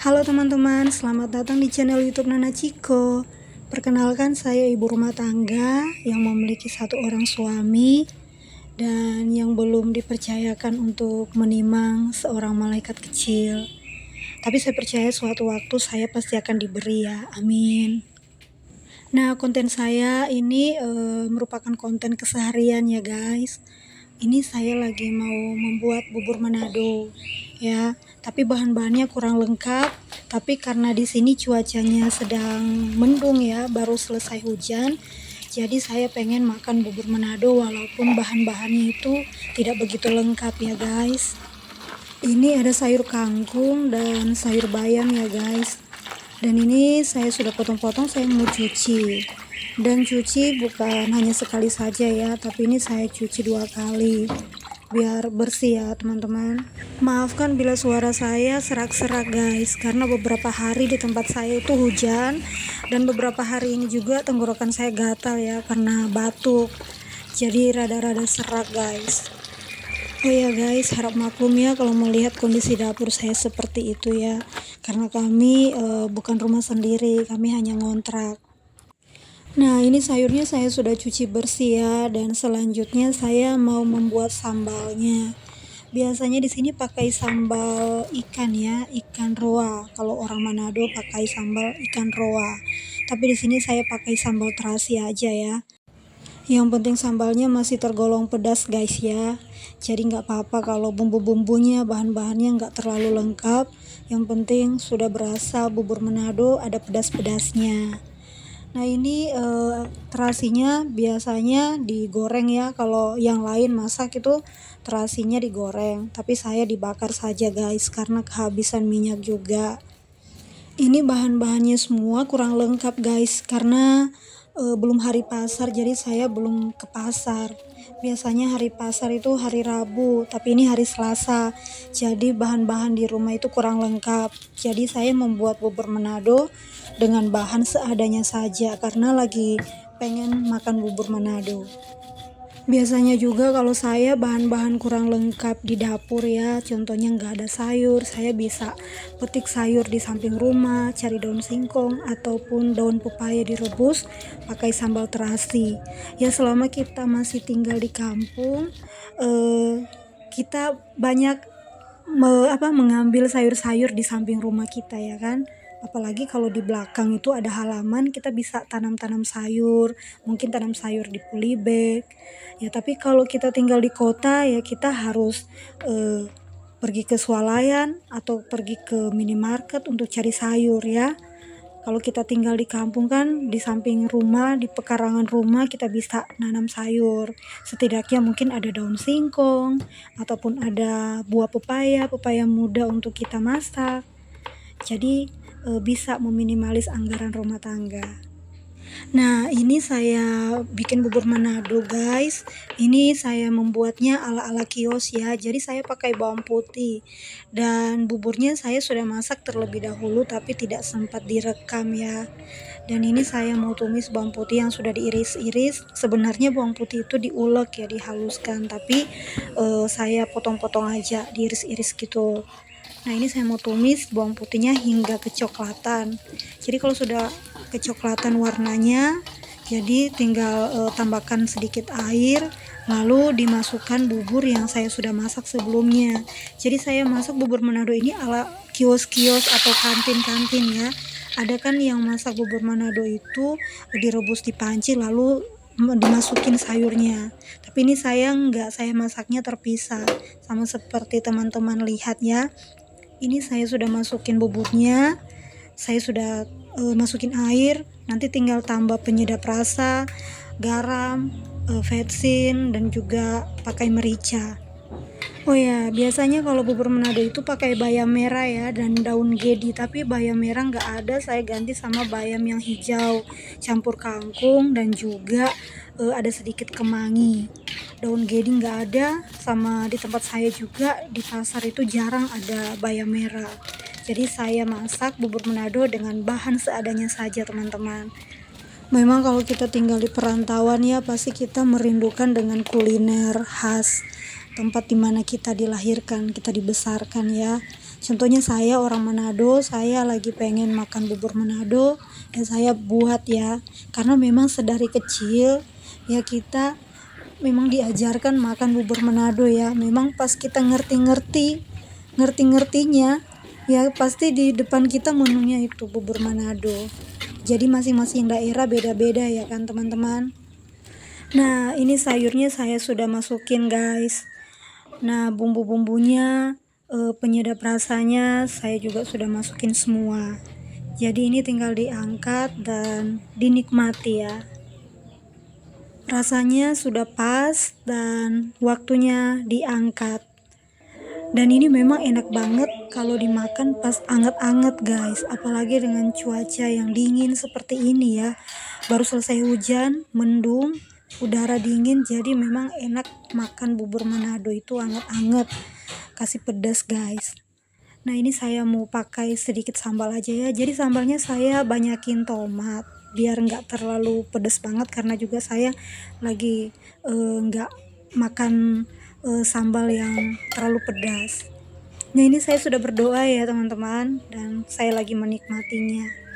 Halo teman-teman, selamat datang di channel YouTube Nana Ciko. Perkenalkan, saya ibu rumah tangga yang memiliki satu orang suami dan yang belum dipercayakan untuk menimang seorang malaikat kecil. Tapi saya percaya suatu waktu saya pasti akan diberi ya, amin. Nah, konten saya ini merupakan konten keseharian ya guys. Ini saya lagi mau membuat bubur Manado ya, tapi bahan-bahannya kurang lengkap. Tapi karena di sini cuacanya sedang mendung ya, baru selesai hujan, jadi saya pengen makan bubur Manado walaupun bahan-bahannya itu tidak begitu lengkap ya guys. Ini ada sayur kangkung dan sayur bayam ya guys. Dan ini saya sudah potong-potong, saya mau cuci. Dan cuci bukan hanya sekali saja ya, tapi ini saya cuci 2 kali biar bersih ya teman-teman. Maafkan bila suara saya serak-serak guys, karena beberapa hari di tempat saya itu hujan, dan beberapa hari ini juga tenggorokan saya gatal ya karena batuk, jadi rada-rada serak guys. Oh ya guys, harap maklum ya kalau melihat kondisi dapur saya seperti itu ya, karena kami bukan rumah sendiri, kami hanya ngontrak. Nah, ini sayurnya saya sudah cuci bersih ya, dan selanjutnya saya mau membuat sambalnya. Biasanya di sini pakai sambal ikan ya, ikan roa. Kalau orang Manado pakai sambal ikan roa. Tapi di sini saya pakai sambal terasi aja ya. Yang penting sambalnya masih tergolong pedas guys ya. Jadi nggak apa-apa kalau bumbu-bumbunya, bahan-bahannya nggak terlalu lengkap. Yang penting sudah berasa bubur Manado ada pedas-pedasnya. Nah ini terasinya biasanya digoreng ya, kalau yang lain masak itu terasinya digoreng, tapi saya dibakar saja guys karena kehabisan minyak juga. Ini bahan-bahannya semua kurang lengkap guys, karena belum hari pasar, jadi saya belum ke pasar. Biasanya hari pasar itu hari Rabu, tapi ini hari Selasa, jadi bahan-bahan di rumah itu kurang lengkap. Jadi saya membuat bubur Manado dengan bahan seadanya saja karena lagi pengen makan bubur Manado. Biasanya juga kalau saya bahan-bahan kurang lengkap di dapur ya, contohnya nggak ada sayur, saya bisa petik sayur di samping rumah, cari daun singkong ataupun daun pepaya direbus pakai sambal terasi. Ya selama kita masih tinggal di kampung, kita banyak mengambil sayur-sayur di samping rumah kita ya kan. Apalagi kalau di belakang itu ada halaman, kita bisa tanam-tanam sayur, mungkin tanam sayur di polybag ya. Tapi kalau kita tinggal di kota ya kita harus pergi ke swalayan atau pergi ke minimarket untuk cari sayur ya. Kalau kita tinggal di kampung kan di samping rumah, di pekarangan rumah kita bisa nanam sayur. Setidaknya mungkin ada daun singkong ataupun ada buah pepaya muda untuk kita masak. Jadi bisa meminimalis anggaran rumah tangga. Nah, ini saya bikin bubur Manado guys. Ini saya membuatnya ala-ala kios ya. Jadi saya pakai bawang putih. Dan buburnya saya sudah masak terlebih dahulu tapi tidak sempat direkam ya. Dan ini saya mau tumis bawang putih yang sudah diiris-iris. Sebenarnya bawang putih itu diulek ya, dihaluskan, tapi saya potong-potong aja, diiris-iris gitu. Nah ini saya mau tumis bawang putihnya hingga kecoklatan. Jadi kalau sudah kecoklatan warnanya, jadi tinggal tambahkan sedikit air, lalu dimasukkan bubur yang saya sudah masak sebelumnya. Jadi saya masak bubur Manado ini ala kios-kios atau kantin-kantin ya. Ada kan yang masak bubur Manado itu direbus di panci lalu dimasukin sayurnya. Tapi ini saya enggak, saya masaknya terpisah, sama seperti teman-teman lihat ya. Ini saya sudah masukin buburnya, saya sudah masukin air, nanti tinggal tambah penyedap rasa, garam, vetsin, dan juga pakai merica. Oh ya, biasanya kalau bubur Manado itu pakai bayam merah ya dan daun gedi, tapi bayam merah nggak ada, saya ganti sama bayam yang hijau, campur kangkung dan juga ada sedikit kemangi. Daun gedi nggak ada, sama di tempat saya juga di pasar itu jarang ada bayam merah. Jadi saya masak bubur Manado dengan bahan seadanya saja teman-teman. Memang kalau kita tinggal di perantauan ya pasti kita merindukan dengan kuliner khas tempat dimana kita dilahirkan, kita dibesarkan ya. Contohnya saya orang Manado, saya lagi pengen makan bubur Manado, dan saya buat ya. Karena memang sedari kecil ya kita memang diajarkan makan bubur Manado ya. Memang pas kita ngerti-ngertinya ya pasti di depan kita menunya itu bubur Manado. Jadi masing-masing daerah beda-beda ya kan teman-teman. Nah, ini sayurnya saya sudah masukin guys. Nah, bumbu-bumbunya, penyedap rasanya saya juga sudah masukin semua. Jadi ini tinggal diangkat dan dinikmati ya. Rasanya sudah pas dan waktunya diangkat. Dan ini memang enak banget kalau dimakan pas anget-anget guys. Apalagi dengan cuaca yang dingin seperti ini ya. Baru selesai hujan, mendung, udara dingin, jadi memang enak makan bubur Manado itu anget-anget. Kasih pedas guys. Nah ini saya mau pakai sedikit sambal aja ya. Jadi sambalnya saya banyakin tomat biar nggak terlalu pedas banget, karena juga saya lagi nggak makan sambal yang terlalu pedas. Nah ini saya sudah berdoa ya teman-teman, dan saya lagi menikmatinya.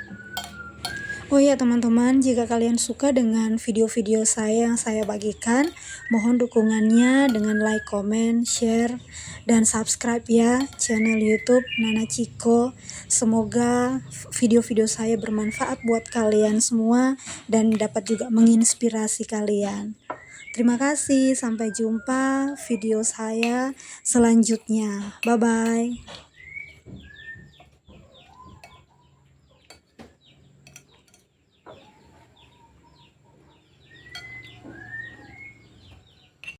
Oh ya teman-teman, jika kalian suka dengan video-video saya yang saya bagikan, mohon dukungannya dengan like, comment, share, dan subscribe ya channel YouTube Nana Chiko. Semoga video-video saya bermanfaat buat kalian semua dan dapat juga menginspirasi kalian. Terima kasih, sampai jumpa video saya selanjutnya. Bye-bye.